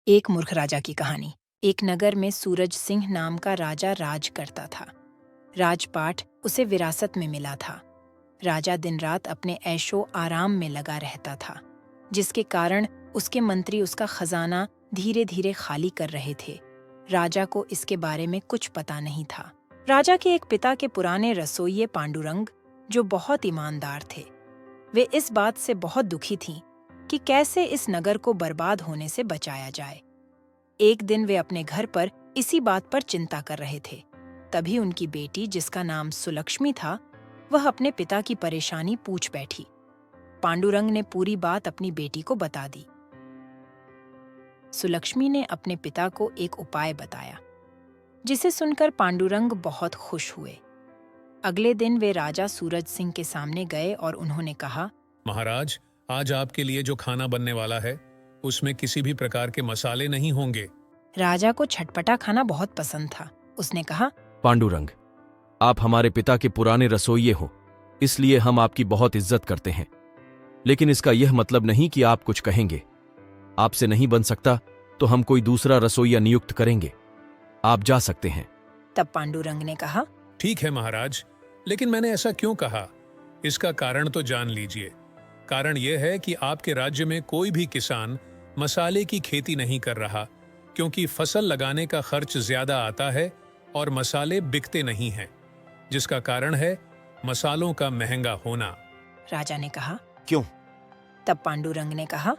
एक मूर्ख राजा की कहानी। एक नगर में सूरज सिंह नाम का राजा राज करता था। राजपाट उसे विरासत में मिला था। राजा दिन रात अपने ऐशो आराम में लगा रहता था, जिसके कारण उसके मंत्री उसका खजाना धीरे धीरे खाली कर रहे थे। राजा को इसके बारे में कुछ पता नहीं था। राजा के एक पिता के पुराने रसोइये पांडुरंग, जो बहुत ईमानदार थे, वे इस बात से बहुत दुखी थीं कि कैसे इस नगर को बर्बाद होने से बचाया जाए। एक दिन वे अपने घर पर इसी बात पर चिंता कर रहे थे। तभी उनकी बेटी, जिसका नाम सुलक्ष्मी था, वह अपने पिता की परेशानी पूछ बैठी। पांडुरंग ने पूरी बात अपनी बेटी को बता दी। सुलक्ष्मी ने अपने पिता को एक उपाय बताया, जिसे सुनकर पांडुरंग बहुत खुश हुए। अगले दिन वे राजा सूरज सिंह के सामने गए और उन्होंने कहा, महाराज, आज आपके लिए जो खाना बनने वाला है उसमें किसी भी प्रकार के मसाले नहीं होंगे। राजा को छटपटा खाना बहुत पसंद था। उसने कहा, पांडुरंग, आप हमारे पिता के पुराने रसोइये हो, इसलिए हम आपकी बहुत इज्जत करते हैं। लेकिन इसका यह मतलब नहीं कि आप कुछ कहेंगे। आपसे नहीं बन सकता तो हम कोई दूसरा रसोइया नियुक्त करेंगे। आप जा सकते हैं। तब पांडुरंग ने कहा, ठीक है महाराज, लेकिन मैंने ऐसा क्यों कहा? इसका कारण तो जान लीजिए। कारण यह है कि आपके राज्य में कोई भी किसान मसाले की खेती नहीं कर रहा, क्योंकि फसल लगाने का खर्च ज्यादा आता है और मसाले बिकते नहीं हैं, जिसका कारण है मसालों का महंगा होना। राजा ने कहा, क्यों? तब पांडुरंग ने कहा,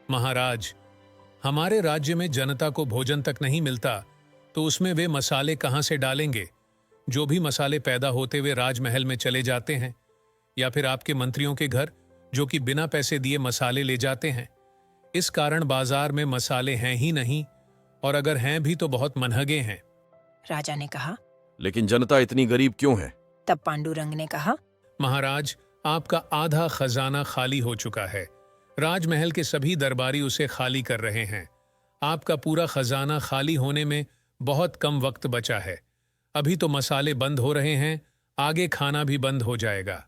महाराज, हमारे राज्य में जनता को भोजन तक नहीं मिलता, तो उसमें वे मसाले कहां से डालेंगे? जो भी मसाले पैदा होते वे राजमहल में चले जाते हैं, या फिर आपके मंत्रियों के घर, जो कि बिना पैसे दिए मसाले ले जाते हैं। इस कारण बाजार में मसाले हैं ही नहीं, और अगर हैं भी तो बहुत महंगे हैं। राजा ने कहा, लेकिन जनता इतनी गरीब क्यों है? तब पांडुरंग ने कहा, महाराज, आपका आधा खजाना खाली हो चुका है। राजमहल के सभी दरबारी उसे खाली कर रहे हैं। आपका पूरा खजाना खाली होने में बहुत कम वक्त बचा है। अभी तो मसाले बंद हो रहे हैं, आगे खाना भी बंद हो जाएगा।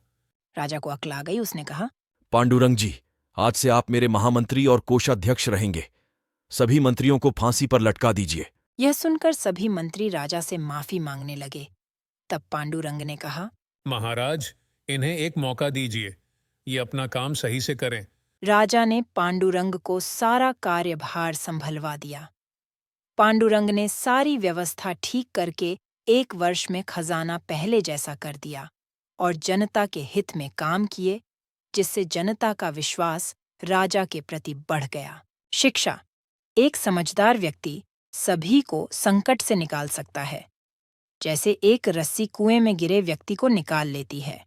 राजा को अक्ल आ गई। उसने कहा, पांडुरंग जी, आज से आप मेरे महामंत्री और कोषाध्यक्ष रहेंगे। सभी मंत्रियों को फांसी पर लटका दीजिए। यह सुनकर सभी मंत्री राजा से माफी मांगने लगे। तब पांडुरंग ने कहा, महाराज, इन्हें एक मौका दीजिए, ये अपना काम सही से करें। राजा ने पांडुरंग को सारा कार्यभार संभलवा दिया। पांडुरंग ने सारी व्यवस्था ठीक करके 1 वर्ष में खजाना पहले जैसा कर दिया और जनता के हित में काम किए, जिससे जनता का विश्वास राजा के प्रति बढ़ गया। शिक्षा: एक समझदार व्यक्ति सभी को संकट से निकाल सकता है, जैसे एक रस्सी कुएं में गिरे व्यक्ति को निकाल लेती है।